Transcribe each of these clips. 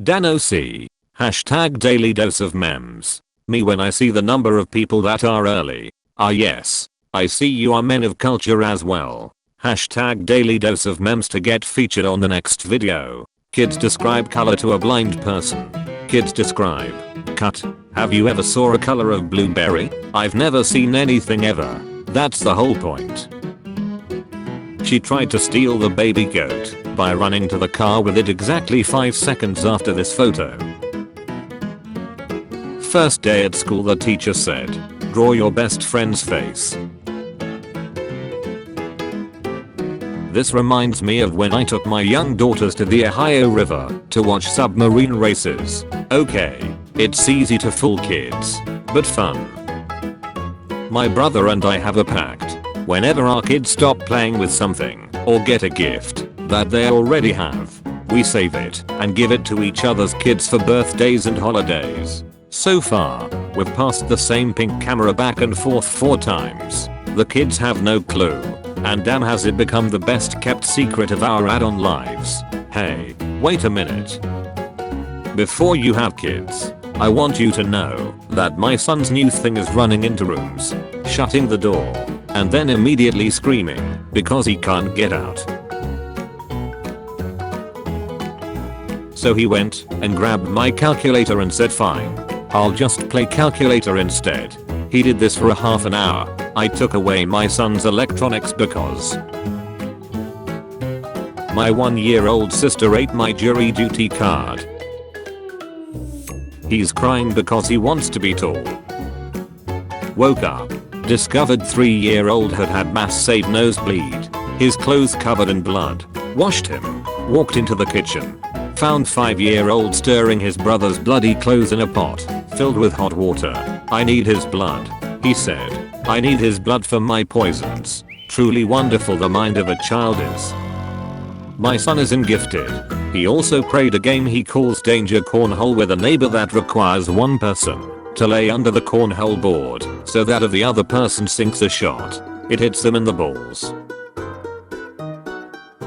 DanOC. Hashtag daily dose of memes. Me when I see the number of people that are early. Ah yes. I see you are men of culture as well. Hashtag daily dose of memes to get featured on the next video. Kids describe color to a blind person. Kids describe. Cut. Have you ever saw a color of blueberry? I've never seen anything ever. That's the whole point. She tried to steal the baby goat by running to the car with it exactly 5 seconds after this photo. First day at school, the teacher said, "Draw your best friend's face." This reminds me of when I took my young daughters to the Ohio River to watch submarine races. Okay, it's easy to fool kids, but fun. My brother and I have a pact. Whenever our kids stop playing with something or get a gift that they already have, we save it and give it to each other's kids for birthdays and holidays. So far, we've passed the same pink camera back and forth 4 times. The kids have no clue. And damn has it become the best kept secret of our add-on lives. Hey, wait a minute. Before you have kids, I want you to know that my son's new thing is running into rooms, shutting the door, and then immediately screaming because he can't get out. So he went and grabbed my calculator and said fine, I'll just play calculator instead. He did this for a half an hour. I took away my son's electronics because my 1-year-old sister ate my jury duty card. He's crying because he wants to be tall. Woke up. Discovered 3-year-old had massive nosebleed. His clothes covered in blood. Washed him. Walked into the kitchen. Found 5-year-old stirring his brother's bloody clothes in a pot filled with hot water. I need his blood, he said. I need his blood for my poisons. Truly wonderful the mind of a child is. My son isn't gifted. He also played a game he calls Danger Cornhole with a neighbor that requires one person to lay under the cornhole board so that if the other person sinks a shot, it hits them in the balls.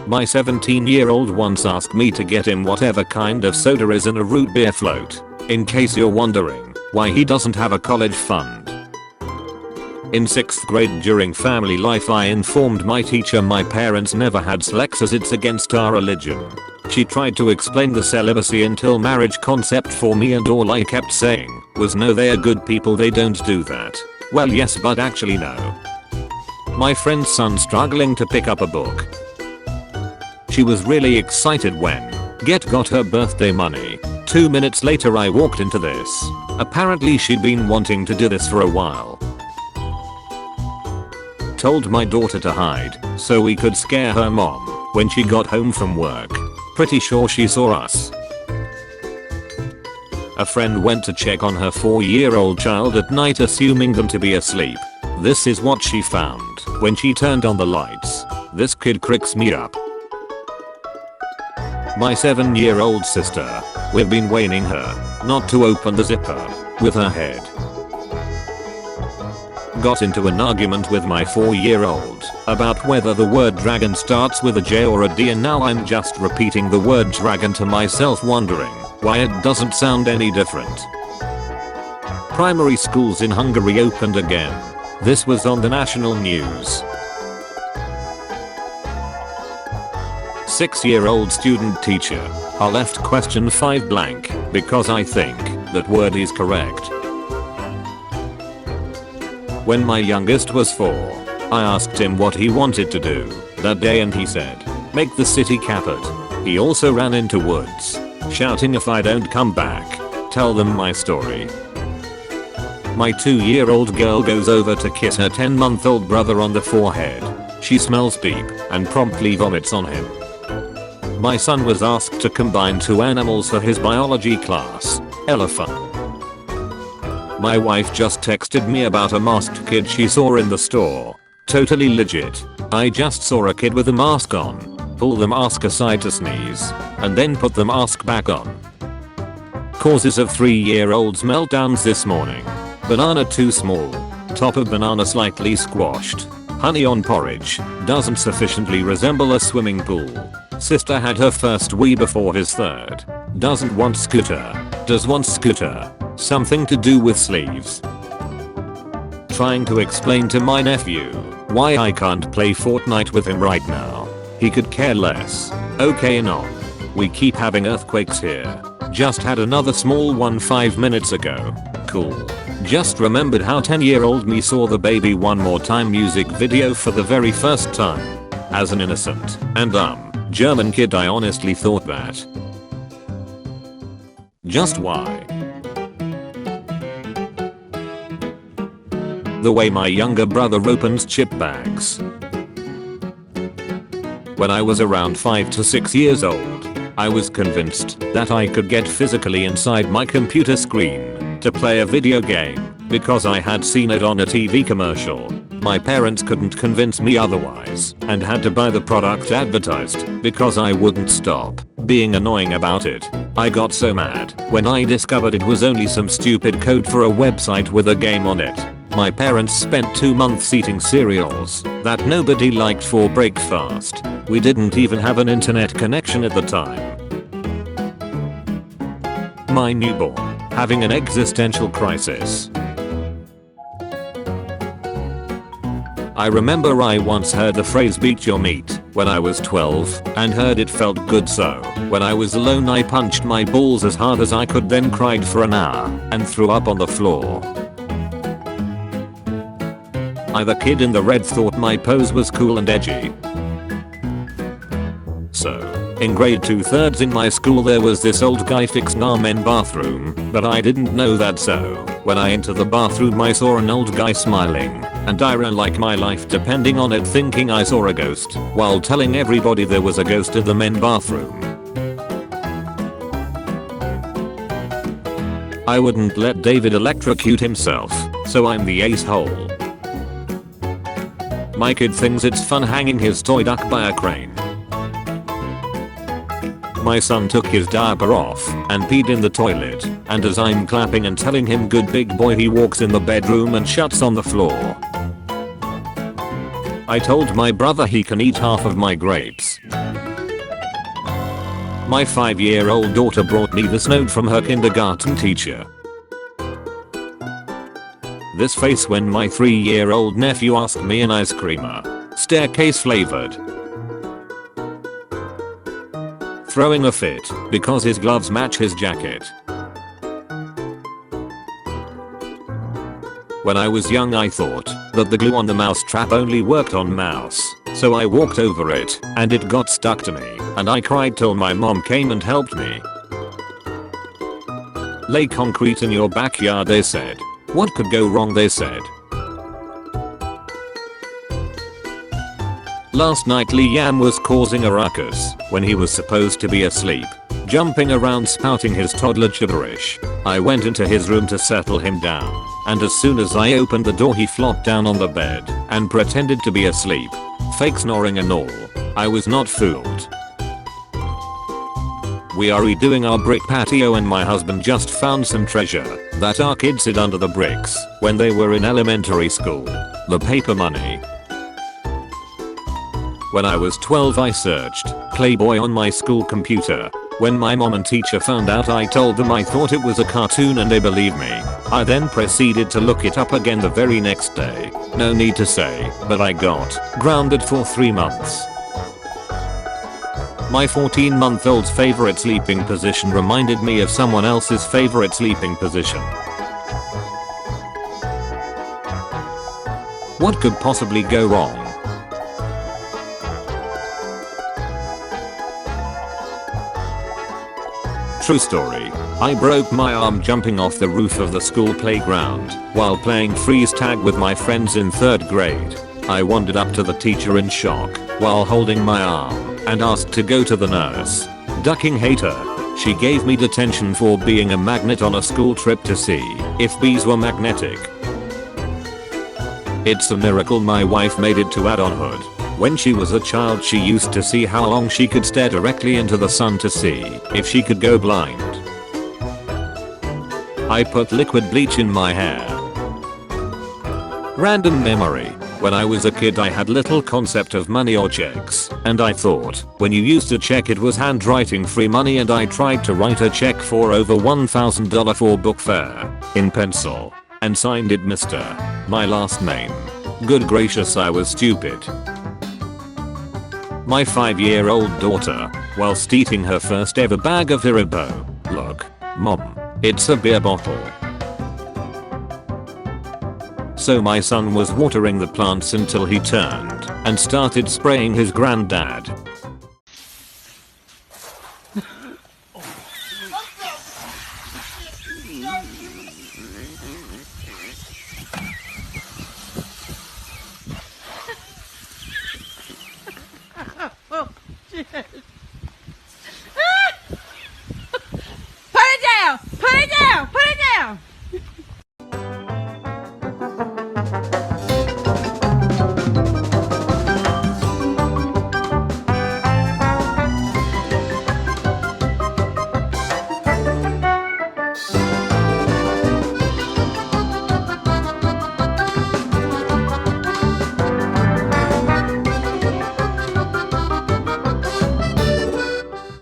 My 17-year-old once asked me to get him whatever kind of soda is in a root beer float, in case you're wondering why he doesn't have a college fund. In 6th grade during family life I informed my teacher my parents never had sex as it's against our religion. She tried to explain the celibacy until marriage concept for me and all I kept saying was no, they are good people, they don't do that. Well yes, but actually no. My friend's son struggling to pick up a book. She was really excited when got her birthday money. 2 minutes later I walked into this. Apparently she'd been wanting to do this for a while. Told my daughter to hide so we could scare her mom when she got home from work. Pretty sure she saw us. A friend went to check on her 4-year-old child at night assuming them to be asleep. This is what she found when she turned on the lights. This kid cracks me up. My 7-year-old sister, we've been warning her not to open the zipper with her head. Got into an argument with my 4-year-old about whether the word dragon starts with a J or a D, and now I'm just repeating the word dragon to myself wondering why it doesn't sound any different. Primary schools in Hungary opened again. This was on the national news. 6-year-old student teacher. I left question 5 blank because I think that word is correct. When my youngest was 4, I asked him what he wanted to do that day and he said, make the city caput. He also ran into woods, shouting if I don't come back, tell them my story. My 2-year-old girl goes over to kiss her 10-month-old brother on the forehead. She smells beep and promptly vomits on him. My son was asked to combine 2 animals for his biology class. Elephant. My wife just texted me about a masked kid she saw in the store. Totally legit. I just saw a kid with a mask on. Pull the mask aside to sneeze, and then put the mask back on. Causes of 3-year-old's meltdowns this morning. Banana too small. Top of banana slightly squashed. Honey on porridge. Doesn't sufficiently resemble a swimming pool. Sister had her first wee before his 3rd. Doesn't want scooter. Does want scooter. Something to do with sleeves. Trying to explain to my nephew why I can't play Fortnite with him right now. He could care less. Okay, no. We keep having earthquakes here. Just had another small one 5 minutes ago. Cool. Just remembered how 10-year-old me saw the Baby One More Time music video for the very first time. As an innocent and German kid, I honestly thought that. Just why? The way my younger brother opens chip bags. When I was around 5 to 6 years old, I was convinced that I could get physically inside my computer screen to play a video game because I had seen it on a TV commercial. My parents couldn't convince me otherwise and had to buy the product advertised because I wouldn't stop being annoying about it. I got so mad when I discovered it was only some stupid code for a website with a game on it. My parents spent 2 months eating cereals that nobody liked for breakfast. We didn't even have an internet connection at the time. My newborn having an existential crisis. I remember I once heard the phrase beat your meat when I was 12 and heard it felt good, so when I was alone I punched my balls as hard as I could, then cried for an hour and threw up on the floor. The kid in the red thought my pose was cool and edgy. So, in grade 2/3 in my school there was this old guy fixing our men bathroom, but I didn't know that, so when I entered the bathroom I saw an old guy smiling, and I ran like my life depending on it, thinking I saw a ghost, while telling everybody there was a ghost in the men bathroom. I wouldn't let David electrocute himself, so I'm the ace-hole. My kid thinks it's fun hanging his toy duck by a crane. My son took his diaper off and peed in the toilet, and as I'm clapping and telling him good big boy, he walks in the bedroom and shuts on the floor. I told my brother he can eat half of my grapes. My 5-year-old daughter brought me this note from her kindergarten teacher. This face when my 3-year-old nephew asked me an ice creamer. Staircase flavored. Throwing a fit because his gloves match his jacket. When I was young I thought that the glue on the mouse trap only worked on mouse, so I walked over it and it got stuck to me, and I cried till my mom came and helped me. Lay concrete in your backyard, they said. What could go wrong, they said. Last night Liam was causing a ruckus when he was supposed to be asleep, jumping around spouting his toddler gibberish. I went into his room to settle him down, and as soon as I opened the door he flopped down on the bed and pretended to be asleep, fake snoring and all. I was not fooled. We are redoing our brick patio and my husband just found some treasure that our kids hid under the bricks when they were in elementary school. The paper money. When I was 12 I searched Playboy on my school computer. When my mom and teacher found out I told them I thought it was a cartoon and they believed me. I then proceeded to look it up again the very next day. No need to say, but I got grounded for 3 months. My 14-month-old's favorite sleeping position reminded me of someone else's favorite sleeping position. What could possibly go wrong? True story. I broke my arm jumping off the roof of the school playground while playing freeze tag with my friends in 3rd grade. I wandered up to the teacher in shock while holding my arm and asked to go to the nurse. Ducking hater. She gave me detention for being a magnet on a school trip to see if bees were magnetic. It's a miracle my wife made it to adulthood. When she was a child she used to see how long she could stare directly into the sun to see if she could go blind. I put liquid bleach in my hair. Random memory. When I was a kid I had little concept of money or checks, and I thought when you used a check it was handwriting free money, and I tried to write a check for over $1,000 for book fare in pencil and signed it Mr. my last name. Good gracious, I was stupid. My 5-year-old daughter, whilst eating her first ever bag of Haribo, look, mom, it's a beer bottle. So my son was watering the plants until he turned and started spraying his granddad